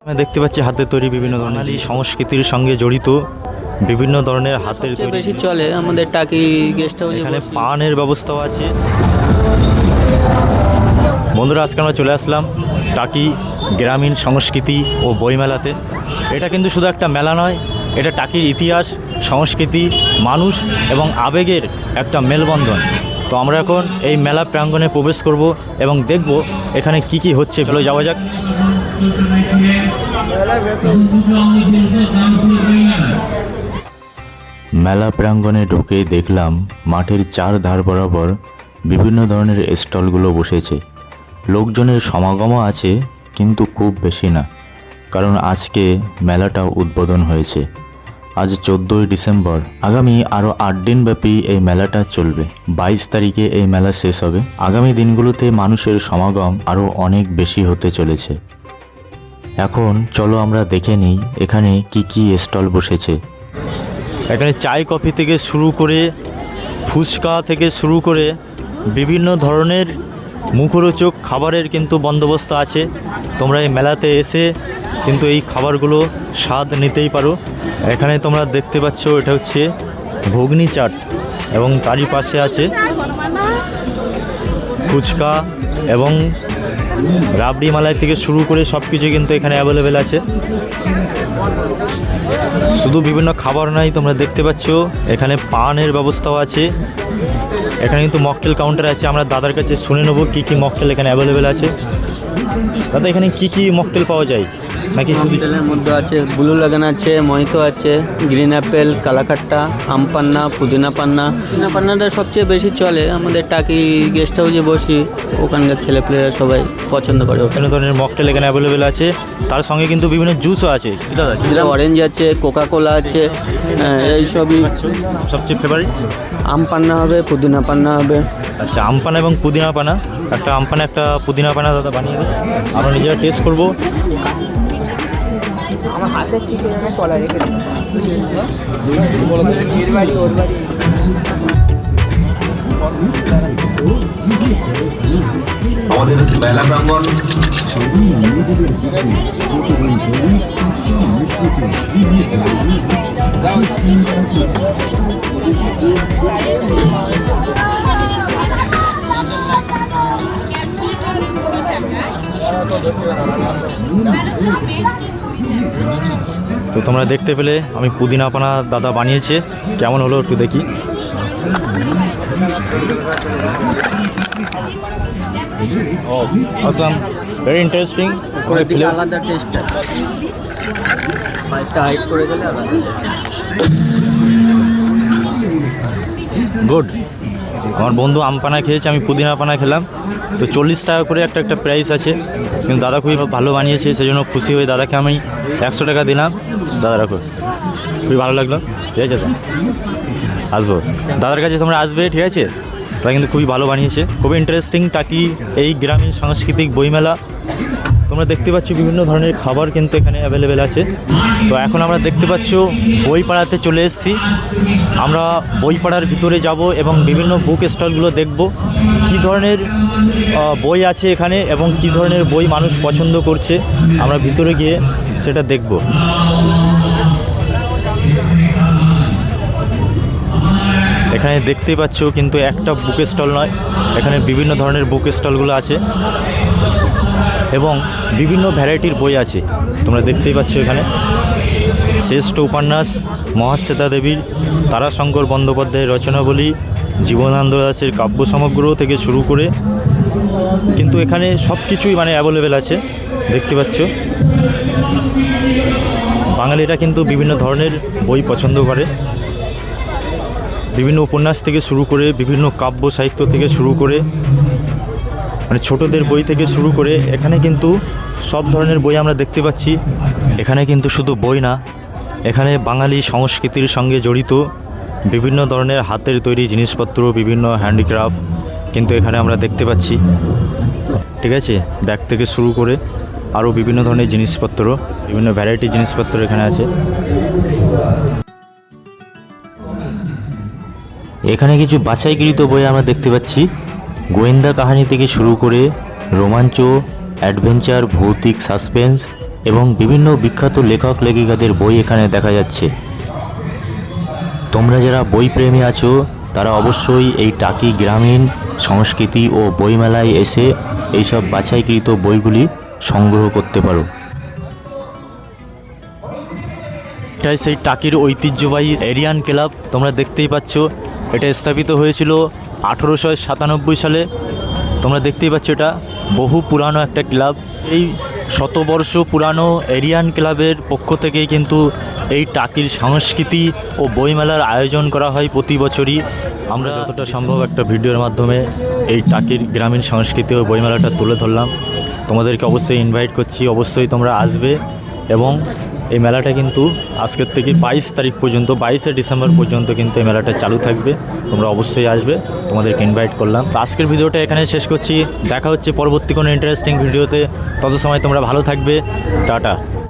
আমি দেখতে পাচ্ছি হাতে তৈরি বিভিন্ন ধরনের সংস্কৃতির সঙ্গে জড়িত বিভিন্ন ধরনের হাতের তৈরি বেশি চলে আমাদের টাকি গেস্ট হাউসে। এখানে পানের ব্যবস্থাও আছে। বন্ধুরা, আজকে আমরা চলে আসলাম টাকি গ্রামীণ সংস্কৃতি ও বইমেলাতে। এটা কিন্তু শুধু একটা মেলা নয়, এটা টাকির ইতিহাস, সংস্কৃতি, মানুষ এবং আবেগের একটা মেলবন্ধন। তো আমরা এখন এই মেলা প্রাঙ্গণে প্রবেশ করব এবং দেখব এখানে কি কি হচ্ছে। চলো যাওয়া যাক। মেলা প্রাঙ্গণে ঢুকে দেখলাম মাঠের চার ধার বরাবর বিভিন্ন ধরনের স্টলগুলো বসেছে। লোকজনের সমাগমও আছে, কিন্তু খুব বেশি না, কারণ আজকে মেলাটা উদ্বোধন হয়েছে। আজ 14ই ডিসেম্বর। আগামী আরও 8 দিন ব্যাপী এই মেলাটা চলবে। 22 তারিখে এই মেলা শেষ হবে। আগামী দিনগুলোতে মানুষের সমাগম আরও অনেক বেশি হতে চলেছে। এখন চলো আমরা দেখে নিই এখানে কি কি স্টল বসেছে। এখানে চায় কফি থেকে শুরু করে ফুচকা থেকে শুরু করে বিভিন্ন ধরনের মুখরোচক খাবারের কিন্তু বন্দোবস্ত আছে। তোমরা এই মেলাতে এসে কিন্তু এই খাবারগুলো স্বাদ নিতেই পারো। এখানে তোমরা দেখতে পাচ্ছ এটা হচ্ছে ঘুগনি চাট এবং তারই পাশে আছে ফুচকা এবং রাবড়ি মালাই থেকে শুরু করে সব কিছু কিন্তু এখানে অ্যাভেলেবেল আছে। শুধু বিভিন্ন খাবার নয়, তোমরা দেখতে পাচ্ছ এখানে পানের ব্যবস্থাও আছে। এখানে কিন্তু মকটেল কাউন্টার আছে। আমরা দাদার কাছে শুনে নেবো কী কী মকটেল এখানে অ্যাভেলেবেল আছে। দাদা, এখানে কি কি মকটেল পাওয়া যায়? নাকি শুধু মকটেলের মধ্যে আছে ব্লু লাগান আছে, মহিতো আছে, গ্রিন অ্যাপেল, কালাকাট্টা, আম পান্না, পুদিনা পান্না। পুদিনা পান্নাটা সবচেয়ে বেশি চলে আমাদের টাকি গেস্ট হাউসে বসি, ওখানকার ছেলেপেলেরা সবাই পছন্দ করে। বিভিন্ন ধরনের মকটেল এখানে অ্যাভেলেবেল আছে। তার সঙ্গে কিন্তু বিভিন্ন জুসও আছে। দাদা, অরেঞ্জ আছে, কোকা কোলা আছে, এই সবই। সবচেয়ে ফেভারিট আম পান্না হবে, পুদিনা পান্না হবে। আচ্ছা, আম পানা এবং পুদিনা পানা। একটা আম পানা, একটা পুদিনা পানা দাদা বানিয়ে দেবে। আমরা নিজেরা টেস্ট করবো। আমার হাতে ঠিক কলা রেখে আমাদের মেলা প্রাঙ্গণ তো তোমরা দেখতে পেলে আমি পুদিনা পানা দাদা বানিয়েছে। কেমন হলো একটু দেখি। awesome, very interesting. আলাদা টেস্ট হাইট করে গেলে আলাদা। গুড। আমার বন্ধু আম পানা খেয়েছে, আমি পুদিনা পানা খেলাম। তো 40 টাকা করে একটা একটা প্রাইস আছে, কিন্তু দাদা খুবই ভালো বানিয়েছে, সেজন্য খুশি হয়ে দাদাকে আমি 100 টাকা দিলাম। দাদা রাখো, খুবই ভালো লাগলো। ঠিক আছে, আসবো দাদার কাছে, তোমরা আসবে, ঠিক আছে? তারা কিন্তু খুবই ভালো বানিয়েছে, খুবই ইন্টারেস্টিং টাকি এই গ্রামীণ সাংস্কৃতিক বইমেলা। তোমরা দেখতে পাচ্ছ বিভিন্ন ধরনের খাবার কিন্তু এখানে অ্যাভেলেবেল আছে। তো এখন আমরা দেখতে পাচ্ছ বইপাড়াতে চলে এসেছি। আমরা বইপাড়ার ভিতরে যাব এবং বিভিন্ন বুক স্টলগুলো দেখব, কী ধরনের বই আছে এখানে এবং কী ধরনের বই মানুষ পছন্দ করছে। আমরা ভিতরে গিয়ে সেটা দেখব। এখানে দেখতেই পাচ্ছ কিন্তু একটা বুক স্টল নয়, এখানে বিভিন্ন ধরনের বুক স্টলগুলো আছে এবং বিভিন্ন ভ্যারাইটির বই আছে। তোমরা দেখতেই পাচ্ছ এখানে শ্রেষ্ঠ উপন্যাস মহাশ্বেতা দেবীর, তারাশঙ্কর বন্দ্যোপাধ্যায়ের রচনাবলী, জীবনানন্দ দাশের কাব্য সমগ্র থেকে শুরু করে কিন্তু এখানে সব কিছুই মানে অ্যাভেলেবেল আছে। দেখতে পাচ্ছ বাঙালিরা কিন্তু বিভিন্ন ধরনের বই পছন্দ করে। বিভিন্ন উপন্যাস থেকে শুরু করে বিভিন্ন কাব্য সাহিত্য থেকে শুরু করে মানে ছোটদের বই থেকে শুরু করে এখানে কিন্তু সব ধরনের বই আমরা দেখতে পাচ্ছি। এখানে কিন্তু শুধু বই না, এখানে বাঙালি সংস্কৃতির সঙ্গে জড়িত বিভিন্ন ধরনের হাতের তৈরি জিনিসপত্র, বিভিন্ন হ্যান্ডিক্রাফট কিন্তু এখানে আমরা দেখতে পাচ্ছি। ঠিক আছে, ব্যাগ থেকে শুরু করে আরও বিভিন্ন ধরনের জিনিসপত্র, বিভিন্ন ভ্যারাইটি জিনিসপত্র এখানে আছে। এখানে কিছু বাছাইকৃত বই আমরা দেখতে পাচ্ছি। গোয়েন্দা কাহিনী থেকে শুরু করে রোমাঞ্চ, অ্যাডভেঞ্চার, ভৌতিক, সাসপেন্স এবং বিভিন্ন বিখ্যাত লেখক লেখিকাদের বই এখানে দেখা যাচ্ছে। তোমরা যারা বই প্রেমী আছো তারা অবশ্যই এই টাকি গ্রামীণ সংস্কৃতি ও বইমেলায় এসে এইসব বাছাইকৃত বইগুলি সংগ্রহ করতে পারো। এটাই সেই টাকির ঐতিহ্যবাহী এরিয়ান ক্লাব, তোমরা দেখতেই পাচ্ছ। এটা স্থাপিত হয়েছিল 1897 সালে। তোমরা দেখতেই পাচ্ছ এটা বহু পুরানো একটা ক্লাব। এই শতবর্ষ পুরানো এরিয়ান ক্লাবের পক্ষ থেকেই কিন্তু এই টাকির সংস্কৃতি ও বইমেলার আয়োজন করা হয় প্রতি বছরই। আমরা যতটা সম্ভব একটা ভিডিওর মাধ্যমে এই টাকির গ্রামীণ সংস্কৃতি ও বইমেলাটা তুলে ধরলাম। তোমাদেরকে অবশ্যই ইনভাইট করছি, অবশ্যই তোমরা আসবে। এবং এই মেলাটা কিন্তু আজকের থেকে 22 তারিখ পর্যন্ত, 22শে ডিসেম্বর পর্যন্ত কিন্তু এই মেলাটা চালু থাকবে। তোমরা অবশ্যই আসবে, তোমাদেরকে ইনভাইট করলাম। তো আজকের ভিডিওটা এখানে শেষ করছি। দেখা হচ্ছে পরবর্তী কোনো ইন্টারেস্টিং ভিডিওতে। তত সময় তোমরা ভালো থাকবে। টাটা।